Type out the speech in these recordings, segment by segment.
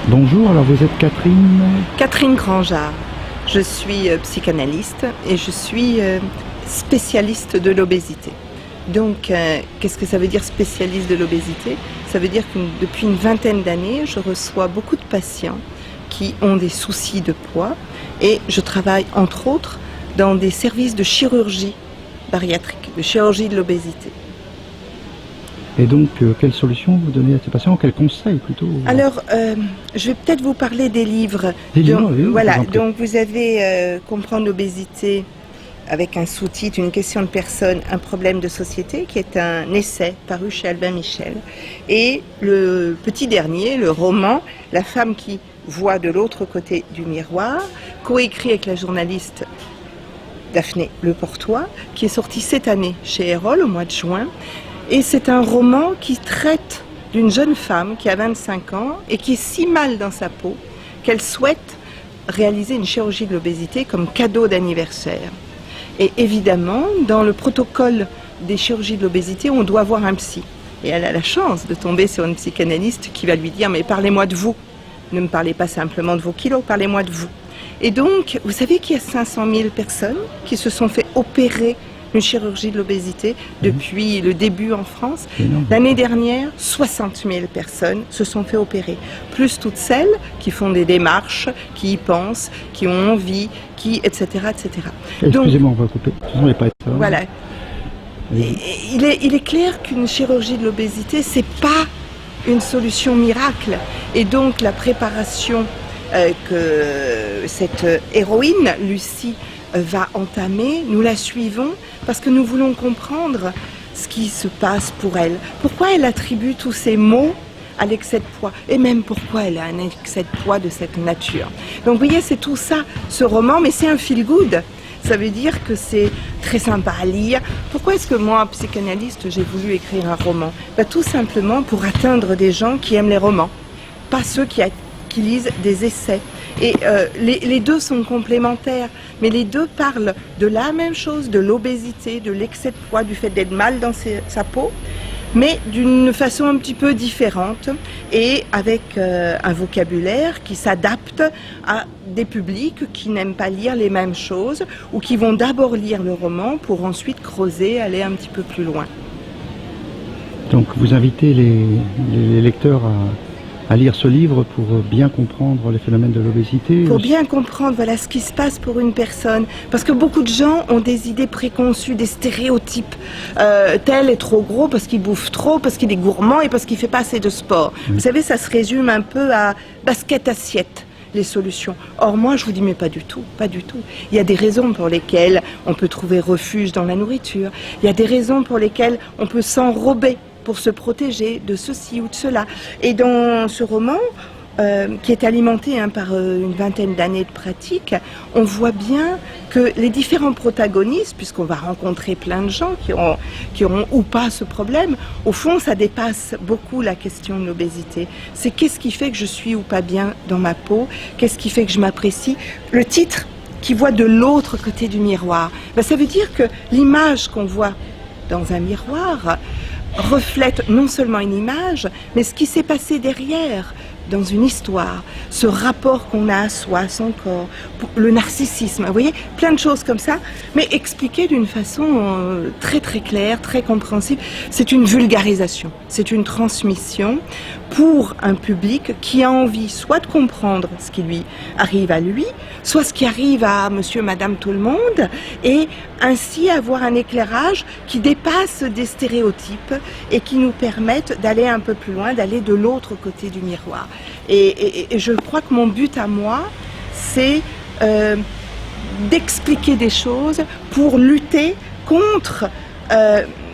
Bonjour, alors vous êtes Catherine? Catherine Grangeard. Je suis psychanalyste et je suis spécialiste de l'obésité. Donc, qu'est-ce que ça veut dire spécialiste de l'obésité? Ça veut dire que depuis une vingtaine d'années, je reçois beaucoup de patients qui ont des soucis de poids et je travaille entre autres dans des services de chirurgie bariatrique, de chirurgie de l'obésité. Et donc, quelles solutions vous donnez à ces patients? Quels conseils plutôt? Alors, je vais peut-être vous parler des livres. Des livres, oui, voilà, donc vous avez Comprendre l'obésité avec un sous-titre, Une question de personne, un problème de société, qui est un essai paru chez Albin Michel. Et le petit dernier, le roman, La femme qui voit de l'autre côté du miroir, coécrit avec la journaliste Daphné Leportois, qui est sorti cette année chez Erol au mois de juin. Et c'est un roman qui traite d'une jeune femme qui a 25 ans et qui est si mal dans sa peau qu'elle souhaite réaliser une chirurgie de l'obésité comme cadeau d'anniversaire. Et évidemment, dans le protocole des chirurgies de l'obésité, on doit voir un psy. Et elle a la chance de tomber sur une psychanalyste qui va lui dire « Mais parlez-moi de vous, ne me parlez pas simplement de vos kilos, parlez-moi de vous ». Et donc, vous savez qu'il y a 500 000 personnes qui se sont fait opérer une chirurgie de l'obésité depuis le début en France. L'année dernière, 60 000 personnes se sont fait opérer, plus toutes celles qui font des démarches, qui y pensent, qui ont envie, etc. etc. Excusez-moi, on va couper. On va pas être ça. Voilà. Il est clair qu'une chirurgie de l'obésité, c'est pas une solution miracle. Et donc la préparation que cette héroïne, Lucie, va entamer, nous la suivons parce que nous voulons comprendre ce qui se passe pour elle. Pourquoi elle attribue tous ces maux à l'excès de poids et même pourquoi elle a un excès de poids de cette nature. Donc vous voyez, c'est tout ça, ce roman, mais c'est un feel-good. Ça veut dire que c'est très sympa à lire. Pourquoi est-ce que moi, psychanalyste, j'ai voulu écrire un roman? Tout simplement pour atteindre des gens qui aiment les romans, pas ceux qui lisent des essais. Et les deux sont complémentaires, mais les deux parlent de la même chose, de l'obésité, de l'excès de poids, du fait d'être mal dans sa peau, mais d'une façon un petit peu différente et avec un vocabulaire qui s'adapte à des publics qui n'aiment pas lire les mêmes choses ou qui vont d'abord lire le roman pour ensuite creuser, aller un petit peu plus loin. Donc vous invitez les lecteurs à lire ce livre pour bien comprendre les phénomènes de l'obésité. Pour bien comprendre voilà, ce qui se passe pour une personne. Parce que beaucoup de gens ont des idées préconçues, des stéréotypes. Tel est trop gros parce qu'il bouffe trop, parce qu'il est gourmand et parce qu'il ne fait pas assez de sport. Vous savez, ça se résume un peu à basket-assiette, les solutions. Or, moi, je vous dis, mais pas du tout, pas du tout. Il y a des raisons pour lesquelles on peut trouver refuge dans la nourriture. Il y a des raisons pour lesquelles on peut s'enrober pour se protéger de ceci ou de cela. Et dans ce roman, qui est alimenté par une vingtaine d'années de pratique, on voit bien que les différents protagonistes, puisqu'on va rencontrer plein de gens qui auront ou pas ce problème, au fond, ça dépasse beaucoup la question de l'obésité. C'est qu'est-ce qui fait que je suis ou pas bien dans ma peau? Qu'est-ce qui fait que je m'apprécie? Le titre, qui voit de l'autre côté du miroir, ça veut dire que l'image qu'on voit dans un miroir reflète non seulement une image, mais ce qui s'est passé derrière, dans une histoire, ce rapport qu'on a à soi, à son corps, le narcissisme, vous voyez, plein de choses comme ça, mais expliquées d'une façon très très claire, très compréhensible. C'est une vulgarisation, c'est une transmission pour un public qui a envie soit de comprendre ce qui lui arrive à lui, soit ce qui arrive à monsieur, madame, tout le monde, et ainsi avoir un éclairage qui dépasse des stéréotypes et qui nous permettent d'aller un peu plus loin, d'aller de l'autre côté du miroir. Et je crois que mon but à moi, c'est d'expliquer des choses pour lutter contre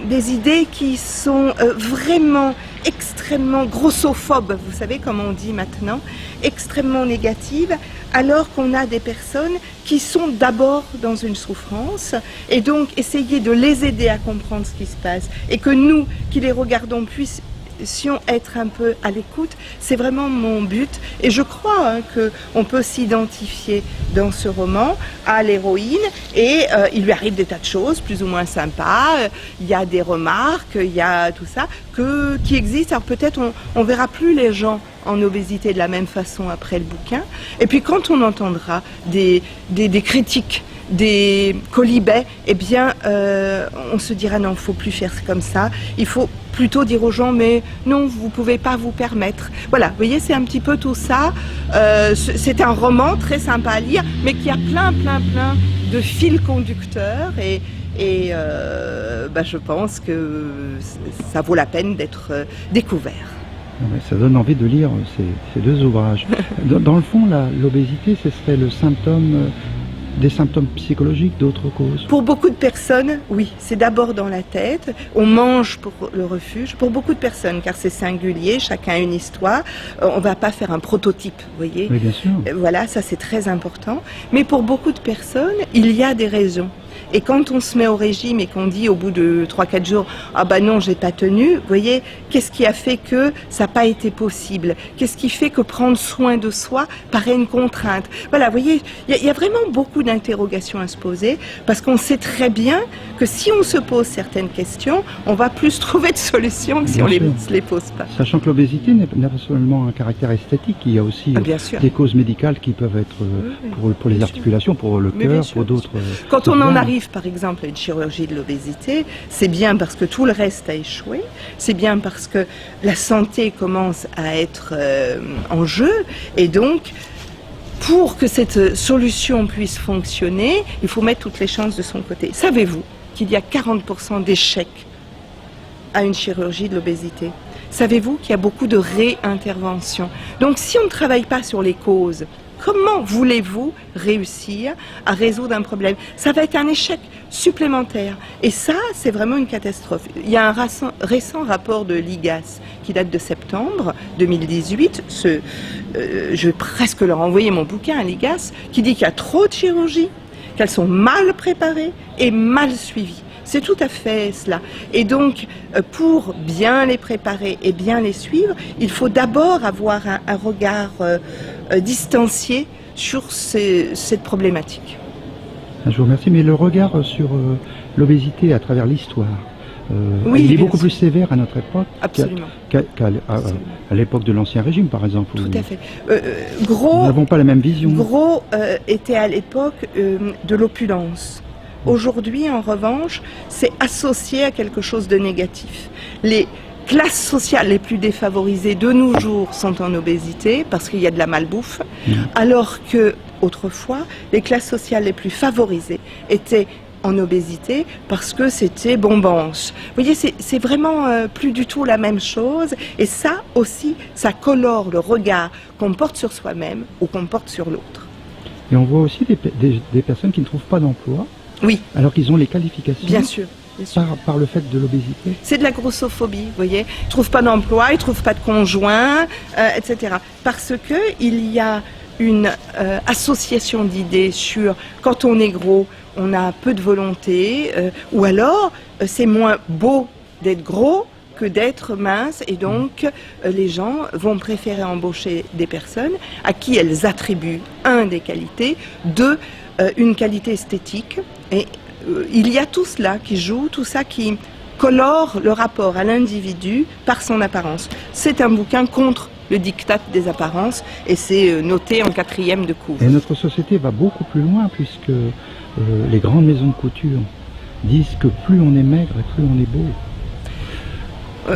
des idées qui sont vraiment extrêmement grossophobes, vous savez comme on dit maintenant, extrêmement négatives, alors qu'on a des personnes qui sont d'abord dans une souffrance, et donc essayer de les aider à comprendre ce qui se passe, et que nous, qui les regardons, puissions être un peu à l'écoute, c'est vraiment mon but. Et je crois qu'on peut s'identifier dans ce roman à l'héroïne, et il lui arrive des tas de choses plus ou moins sympas, il y a des remarques, il y a tout ça qui existe. Alors peut-être on verra plus les gens en obésité de la même façon après le bouquin. Et puis quand on entendra des critiques, des quolibets, eh bien, on se dira non, il ne faut plus faire comme ça. Il faut plutôt dire aux gens, mais non, vous ne pouvez pas vous permettre. Voilà, vous voyez, c'est un petit peu tout ça. C'est un roman très sympa à lire, mais qui a plein de fils conducteurs. Et je pense que ça vaut la peine d'être découvert. Ça donne envie de lire ces deux ouvrages. Dans le fond, l'obésité, ce serait le symptôme, des symptômes psychologiques, d'autres causes? Pour beaucoup de personnes, oui, c'est d'abord dans la tête. On mange pour le refuge. Pour beaucoup de personnes, car c'est singulier, chacun a une histoire. On ne va pas faire un prototype, vous voyez. Oui, bien sûr. Voilà, ça c'est très important. Mais pour beaucoup de personnes, il y a des raisons. Et quand on se met au régime et qu'on dit au bout de 3-4 jours « Ah bah non, j'ai pas tenu », vous voyez, qu'est-ce qui a fait que ça n'a pas été possible? Qu'est-ce qui fait que prendre soin de soi paraît une contrainte? Voilà, vous voyez, il y a vraiment beaucoup d'interrogations à se poser parce qu'on sait très bien que si on se pose certaines questions, on va plus trouver de solutions que si on ne se les pose pas. Sachant que l'obésité n'a pas seulement un caractère esthétique, il y a aussi des causes médicales qui peuvent être pour les articulations, pour le cœur, pour d'autres... Quand on en arrive par exemple à une chirurgie de l'obésité, c'est bien parce que tout le reste a échoué, c'est bien parce que la santé commence à être en jeu, et donc pour que cette solution puisse fonctionner, il faut mettre toutes les chances de son côté. Savez-vous qu'il y a 40% d'échecs à une chirurgie de l'obésité? Savez-vous qu'il y a beaucoup de réinterventions? Donc si on ne travaille pas sur les causes, comment voulez-vous réussir à résoudre un problème? Ça va être un échec supplémentaire. Et ça, c'est vraiment une catastrophe. Il y a un récent rapport de l'IGAS qui date de septembre 2018. Je vais presque leur envoyer mon bouquin à l'IGAS, qui dit qu'il y a trop de chirurgies, qu'elles sont mal préparées et mal suivies. C'est tout à fait cela. Et donc, pour bien les préparer et bien les suivre, il faut d'abord avoir un regard distancié sur cette problématique. Je vous remercie, mais le regard sur l'obésité à travers l'histoire, il est beaucoup plus sévère à notre époque qu'à l'époque de l'Ancien Régime, par exemple. Tout à fait. Nous n'avons pas la même vision. Gros était à l'époque de l'opulence. Aujourd'hui, en revanche, c'est associé à quelque chose de négatif. Les classes sociales les plus défavorisées de nos jours sont en obésité parce qu'il y a de la malbouffe, alors que autrefois, les classes sociales les plus favorisées étaient en obésité parce que c'était bombance. Vous voyez, c'est vraiment plus du tout la même chose, et ça aussi, ça colore le regard qu'on porte sur soi-même ou qu'on porte sur l'autre. Et on voit aussi des personnes qui ne trouvent pas d'emploi. Oui. Alors qu'ils ont les qualifications. Bien sûr. Par le fait de l'obésité. C'est de la grossophobie, vous voyez. Ils ne trouvent pas d'emploi, ils ne trouvent pas de conjoint, etc. Parce qu'il y a une association d'idées sur quand on est gros, on a peu de volonté, ou alors c'est moins beau d'être gros que d'être mince, et donc les gens vont préférer embaucher des personnes à qui elles attribuent, des qualités, une qualité esthétique, et il y a tout cela qui joue, tout ça qui colore le rapport à l'individu par son apparence. C'est un bouquin contre le diktat des apparences, et c'est noté en 4e de cours. Et notre société va beaucoup plus loin, puisque les grandes maisons de couture disent que plus on est maigre et plus on est beau.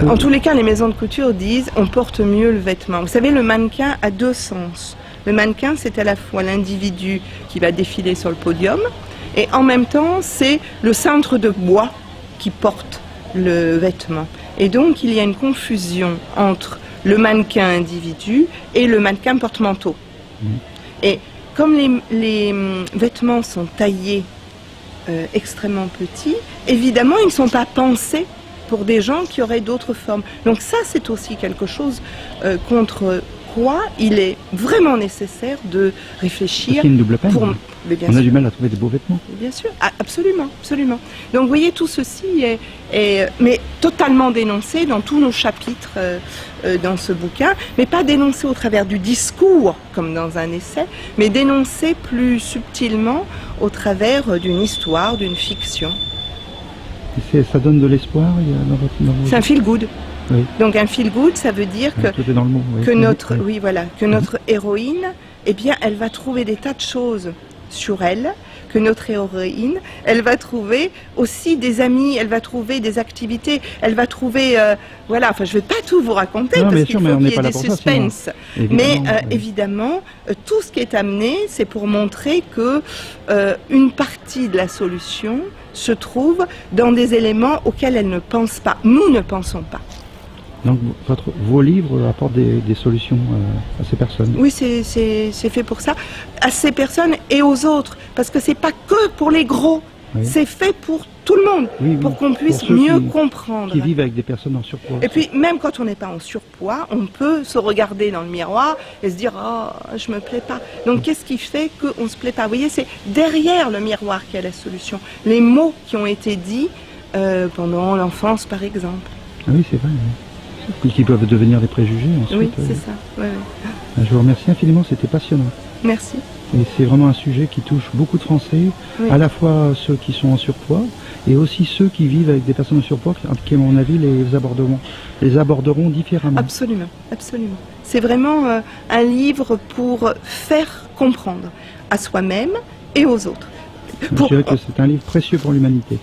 En tous les cas, les maisons de couture disent on porte mieux le vêtement. Vous savez, le mannequin a deux sens. Le mannequin, c'est à la fois l'individu qui va défiler sur le podium, et en même temps, c'est le cintre de bois qui porte le vêtement. Et donc, il y a une confusion entre le mannequin individu et le mannequin porte-manteau. Et comme les vêtements sont taillés extrêmement petits, évidemment, ils ne sont pas pensés pour des gens qui auraient d'autres formes. Donc ça, c'est aussi quelque chose contre quoi il est vraiment nécessaire de réfléchir. C'est une double peine. On a du mal à trouver des beaux vêtements. Bien sûr, absolument, absolument. Donc vous voyez, tout ceci est mais totalement dénoncé dans tous nos chapitres dans ce bouquin, mais pas dénoncé au travers du discours, comme dans un essai, mais dénoncé plus subtilement au travers d'une histoire, d'une fiction. Et ça donne de l'espoir C'est un feel good. Oui. Donc un feel good, ça veut dire tout est dans le mot, oui. que notre héroïne, eh bien, elle va trouver des tas de choses sur elle, que notre héroïne, elle va trouver aussi des amis, elle va trouver des activités, elle va trouver, voilà, enfin je ne vais pas tout vous raconter parce qu'il faut qu'il y ait des suspens. Mais évidemment, tout ce qui est amené, c'est pour montrer que une partie de la solution se trouve dans des éléments auxquels elle ne pense pas. Nous ne pensons pas. Donc vos livres apportent des solutions à ces personnes. Oui, c'est fait pour ça, à ces personnes et aux autres, parce que c'est pas que pour les gros, oui. C'est fait pour tout le monde, oui, pour qu'on puisse mieux comprendre. Qui vivent avec des personnes en surpoids. Et puis même quand on n'est pas en surpoids, on peut se regarder dans le miroir et se dire « Oh, je me plais pas ». Donc qu'est-ce qui fait qu'on se plaît pas? Vous voyez, c'est derrière le miroir qu'il y a la solution. Les mots qui ont été dits pendant l'enfance, par exemple. Ah oui, c'est vrai. Oui. Et qui peuvent devenir des préjugés ensuite. Oui, c'est ça. Ouais, ouais. Je vous remercie infiniment, c'était passionnant. Merci. Et c'est vraiment un sujet qui touche beaucoup de Français, oui. À la fois ceux qui sont en surpoids et aussi ceux qui vivent avec des personnes en surpoids qui, à mon avis, les aborderont différemment. Absolument, absolument. C'est vraiment un livre pour faire comprendre à soi-même et aux autres. Je dirais que c'est un livre précieux pour l'humanité.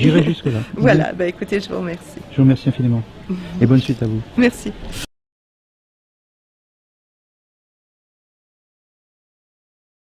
J'irai jusque-là. Voilà, bah écoutez, je vous remercie. Je vous remercie infiniment. Et bonne suite à vous. Merci.